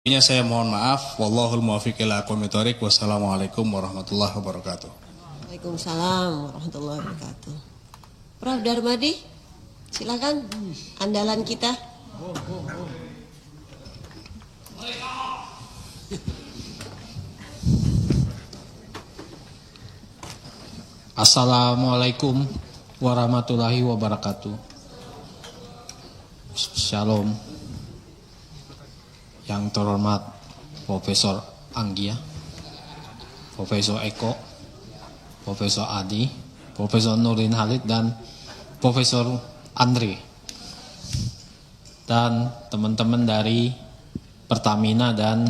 Saya mohon maaf. Wallahul muwaffiq ila aqwamit thoriq. Wassalamualaikum warahmatullahi wabarakatuh. Waalaikumsalam warahmatullahi wabarakatuh. Prof. Darmadi, silakan andalan kita. Assalamualaikum warahmatullahi wabarakatuh. Shalom. Yang terhormat Profesor Anggia, Profesor Eko, Profesor Adi, Profesor Nurdin Halid, dan Profesor Andre, dan teman-teman dari Pertamina dan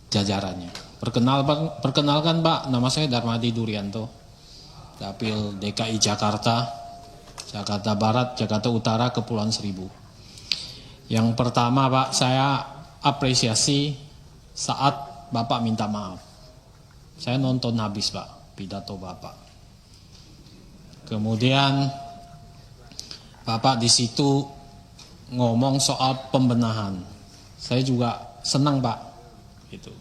jajarannya. Perkenalkan Pak, nama saya Darmadi Durianto, Dapil DKI Jakarta, Jakarta Barat, Jakarta Utara, Kepulauan Seribu. Yang pertama Pak, saya apresiasi saat Bapak minta maaf. Saya nonton habis Pak, pidato Bapak. Kemudian Bapak di situ ngomong soal pembenahan. Saya juga senang Pak. Gitu.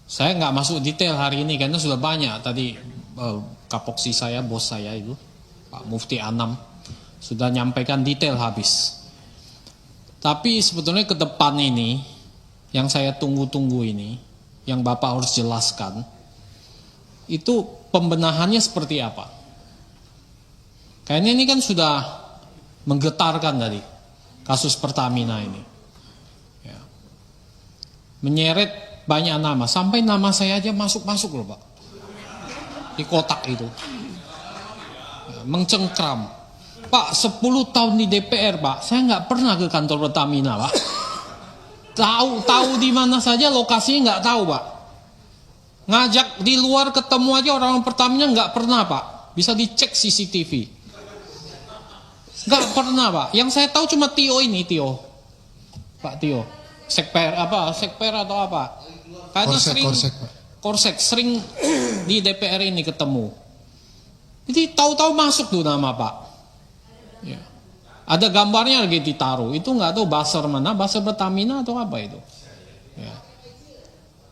Saya nggak masuk detail hari ini karena sudah banyak tadi kapoksi saya, bos saya itu, Pak Mufti Anam, sudah nyampaikan detail habis. Tapi sebetulnya ke depan ini, yang saya tunggu-tunggu ini, yang Bapak harus jelaskan, itu pembenahannya seperti apa? Kayaknya ini kan sudah menggetarkan tadi, kasus Pertamina ini. Ya. Menyeret banyak nama, sampai nama saya aja masuk-masuk loh Pak. Di kotak itu. Ya, mencengkram. Pak, 10 tahun di DPR Pak, saya nggak pernah ke kantor Pertamina Pak. Tahu di mana saja lokasinya nggak tahu Pak. Ngajak di luar ketemu aja orang Pertamina nggak pernah Pak. Bisa dicek CCTV. Nggak pernah Pak. Yang saya tahu cuma Tio ini, Tio. Pak Tio. Sekper atau apa? Karena Korsek sering di DPR ini ketemu. Jadi tahu-tahu masuk tuh nama Pak. Ya. Ada gambarnya lagi ditaruh. Itu nggak tahu buzzer mana, buzzer Pertamina atau apa itu. Ya.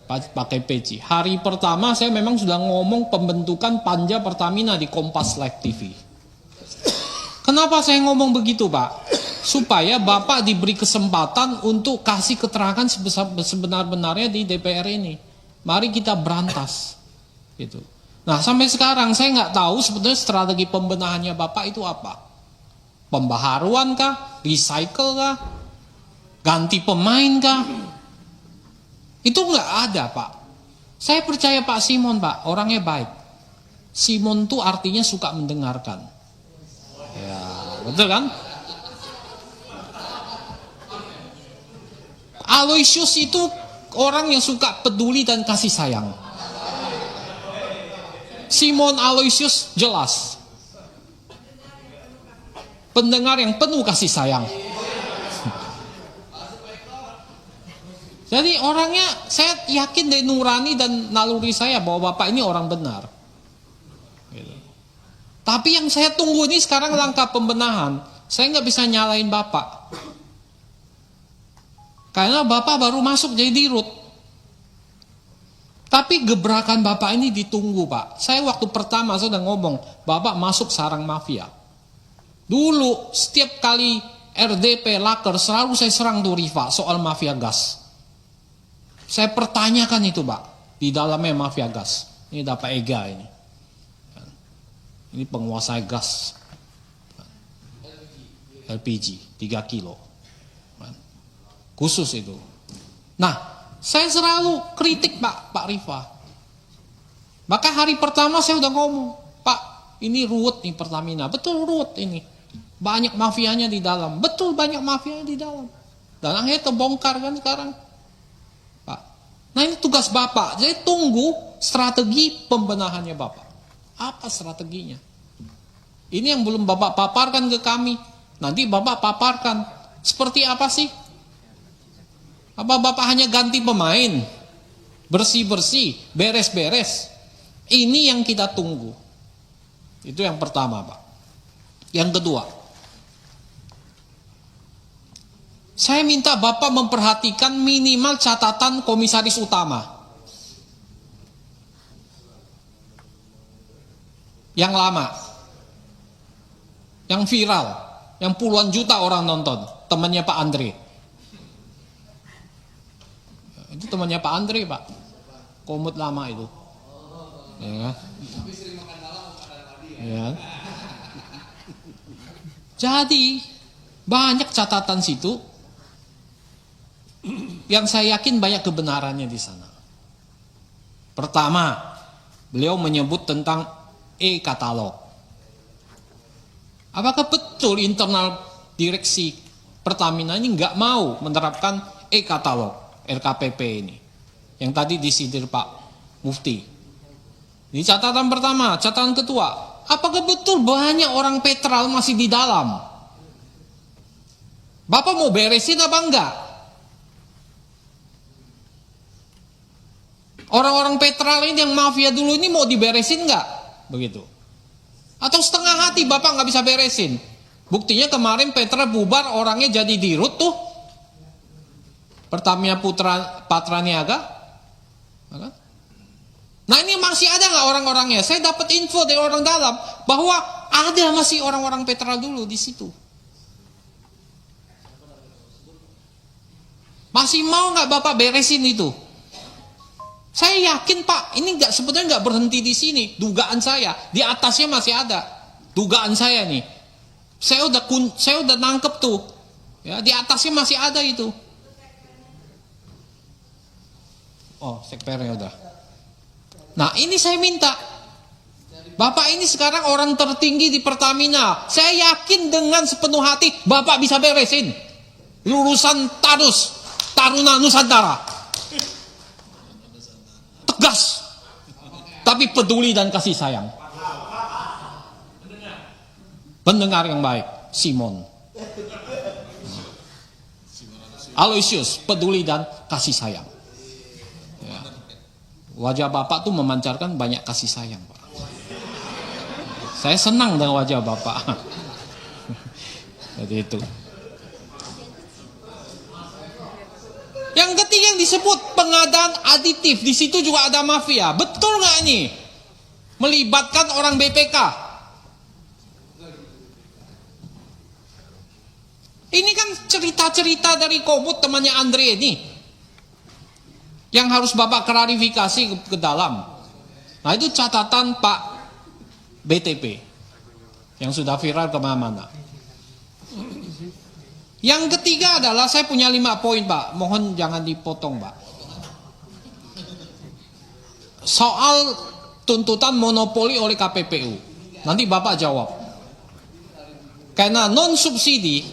Pakai peci. Hari pertama saya memang sudah ngomong pembentukan panja Pertamina di Kompas Live TV. Kenapa saya ngomong begitu Pak? Supaya Bapak diberi kesempatan untuk kasih keterangan sebenar-benarnya di DPR ini. Mari kita berantas. Gitu. Nah sampai sekarang saya nggak tahu sebetulnya strategi pembenahannya Bapak itu apa. Pembaharuan kah? Recycle kah? Ganti pemain kah? Itu nggak ada Pak. Saya percaya Pak Simon Pak, orangnya baik. Simon tuh artinya suka mendengarkan. Ya, betul kan? Aloysius itu orang yang suka peduli dan kasih sayang. Simon Aloysius jelas. Pendengar yang penuh kasih sayang. Jadi orangnya, saya yakin dari nurani dan naluri saya bahwa Bapak ini orang benar. Gitu. Tapi yang saya tunggu ini sekarang langkah pembenahan. Saya nggak bisa nyalain Bapak. Karena Bapak baru masuk jadi dirut. Tapi gebrakan Bapak ini ditunggu Pak. Saya waktu pertama saya udah ngomong, Bapak masuk sarang mafia. Dulu setiap kali RDP Laker selalu saya serang tuh Riva soal mafia gas. Saya pertanyakan itu Pak, di dalamnya mafia gas. Ini dapat Ega ini. Ini penguasa gas. LPG 3 kilo. Khusus itu. Nah, saya selalu kritik Pak Riva. Maka hari pertama saya udah ngomong, Pak, ini ruwet nih Pertamina. Betul ruwet ini. Banyak mafianya di dalam. Betul banyak mafianya di dalam. Dan akhirnya terbongkar kan sekarang. Pak. Nah ini tugas Bapak. Saya tunggu strategi pembenahannya Bapak. Apa strateginya? Ini yang belum Bapak paparkan ke kami. Nanti Bapak paparkan. Seperti apa sih? Apa Bapak hanya ganti pemain? Bersih-bersih, beres-beres. Ini yang kita tunggu. Itu yang pertama Pak. Yang kedua, Saya minta Bapak memperhatikan minimal catatan komisaris utama. Yang lama. Yang viral. Yang puluhan juta orang nonton. Temannya Pak Andre. Itu temannya Pak Andre, Pak. Komut lama itu. Ya kan? Ya. Jadi banyak catatan situ yang saya yakin banyak kebenarannya di sana. Pertama, beliau menyebut tentang e-katalog. Apakah betul internal direksi Pertamina ini nggak mau menerapkan e-katalog LKPP ini? Yang tadi disindir Pak Mufti. Ini catatan pertama. Catatan kedua, apakah betul banyak orang Petral masih di dalam? Bapak mau beresin apa enggak? Orang-orang Petral ini yang mafia dulu ini mau diberesin enggak? Begitu. Atau setengah hati Bapak nggak bisa beresin? Buktinya kemarin Petral bubar, orangnya jadi dirut tuh. Pertamina Patraniaga. Nah ini masih ada nggak orang-orangnya? Saya dapat info dari orang dalam bahwa ada masih orang-orang Petral dulu di situ. Masih mau nggak Bapak beresin itu? Saya yakin Pak, ini sebetulnya nggak berhenti di sini. Dugaan saya di atasnya masih ada. Dugaan saya nih, saya udah nangkep tuh. Ya, di atasnya masih ada itu. Oh, sekpernya udah. Nah, ini saya minta. Bapak ini sekarang orang tertinggi di Pertamina. Saya yakin dengan sepenuh hati Bapak bisa beresin. Lulusan Taruna Nusantara. Tegas, tapi peduli dan kasih sayang. Pendengar yang baik, Simon. Aloysius, peduli dan kasih sayang. Ya. Wajah Bapak tuh memancarkan banyak kasih sayang, Pak. Saya senang dengan wajah Bapak. Jadi itu. Yang ketiga yang disebut pengadaan aditif, di situ juga ada mafia. Betul nggak ini? Melibatkan orang BPK. Ini kan cerita-cerita dari Komut temannya Andre ini, yang harus Bapak klarifikasi ke dalam. Nah itu catatan Pak BTP yang sudah viral kemana-mana. Yang ketiga adalah saya punya 5 poin Pak, mohon jangan dipotong Pak. Soal tuntutan monopoli oleh KPPU, nanti Bapak jawab. Karena non subsidi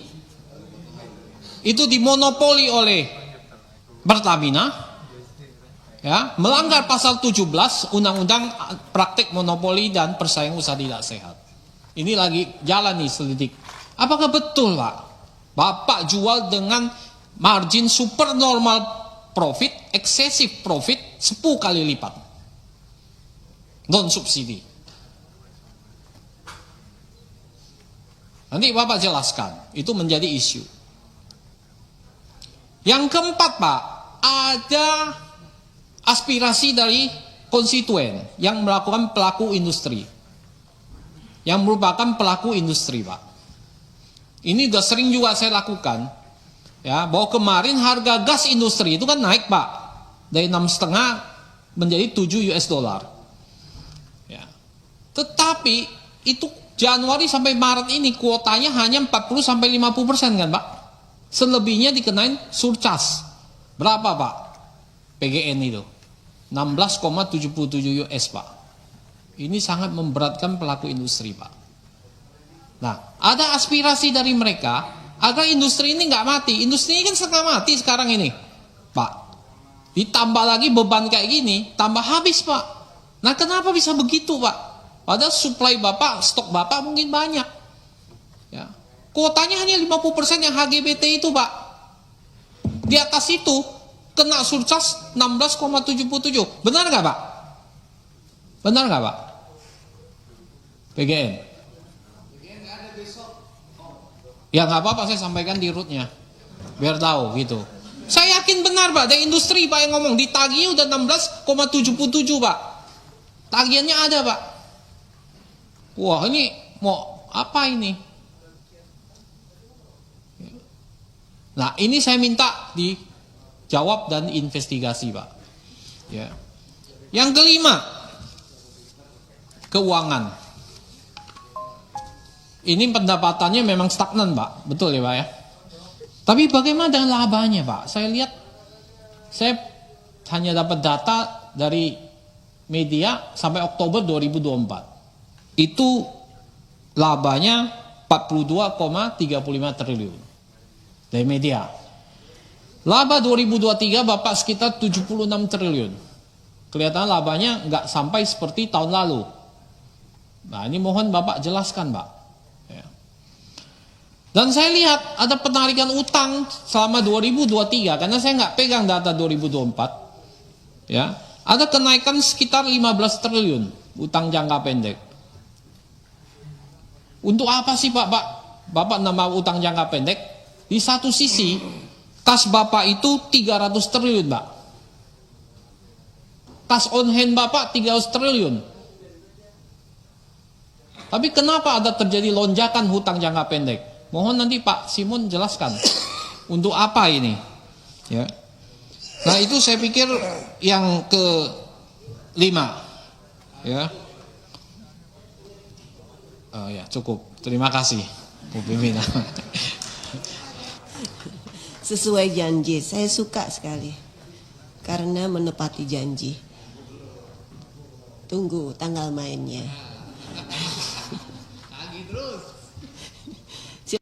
itu dimonopoli oleh Pertamina, ya, melanggar pasal 17 Undang-Undang Praktek Monopoli dan Persaingan Usaha Tidak Sehat. Ini lagi jalan nih selidik. Apakah betul Pak? Bapak jual dengan margin super normal profit, excessive profit 10 kali lipat. Non subsidi. Nanti Bapak jelaskan, itu menjadi isu. Yang keempat Pak, ada aspirasi dari konstituen yang melakukan pelaku industri. Yang merupakan pelaku industri Pak. Ini udah sering juga saya lakukan, ya, bahwa kemarin harga gas industri itu kan naik Pak, dari 6,5 menjadi 7 US dollar. Ya. Tetapi itu Januari sampai Maret ini kuotanya hanya 40-50% kan Pak, selebihnya dikenain surcharge. Berapa Pak? PGN itu 16,77 US Pak. Ini sangat memberatkan pelaku industri Pak. Nah, ada aspirasi dari mereka agar industri ini nggak mati. Industri ini kan setengah mati sekarang ini, Pak. Ditambah lagi beban kayak gini, tambah habis Pak. Nah, kenapa bisa begitu Pak? Padahal supply Bapak, stok Bapak mungkin banyak. Ya. Kuotanya hanya 50% yang HGBT itu Pak. Di atas itu kena surcharge 16,77. Benar nggak Pak? Benar nggak Pak? PGN. Ya nggak apa-apa, saya sampaikan di rootnya. Biar tahu gitu. Saya yakin benar Pak, dari industri Pak yang ngomong ditagih udah 16,77 Pak. Tagihannya ada Pak. Wah ini mau apa ini? Nah ini saya minta dijawab dan investigasi Pak. Ya. Yang kelima, keuangan. Ini pendapatannya memang stagnan Pak, betul ya Pak ya? Tapi bagaimana dengan labanya Pak? Saya lihat, saya hanya dapat data dari media sampai Oktober 2024. Itu labanya 42,35 triliun. Dari media. Laba 2023 Bapak sekitar 76 triliun. Kelihatan labanya nggak sampai seperti tahun lalu. Nah ini mohon Bapak jelaskan Pak. Dan saya lihat ada penarikan utang selama 2023 karena saya nggak pegang data 2024. Ya, ada kenaikan sekitar 15 triliun utang jangka pendek. Untuk apa sih Pak? Bapak nambah utang jangka pendek? Di satu sisi kas Bapak itu 300 triliun, Pak. Kas on hand Bapak 300 triliun. Tapi kenapa ada terjadi lonjakan hutang jangka pendek? Mohon nanti Pak Simon jelaskan untuk apa ini, ya. Nah itu saya pikir yang kelima, ya. Oh ya cukup, terima kasih Bu Pimpinan. Sesuai janji, saya suka sekali karena menepati janji. Tunggu tanggal mainnya.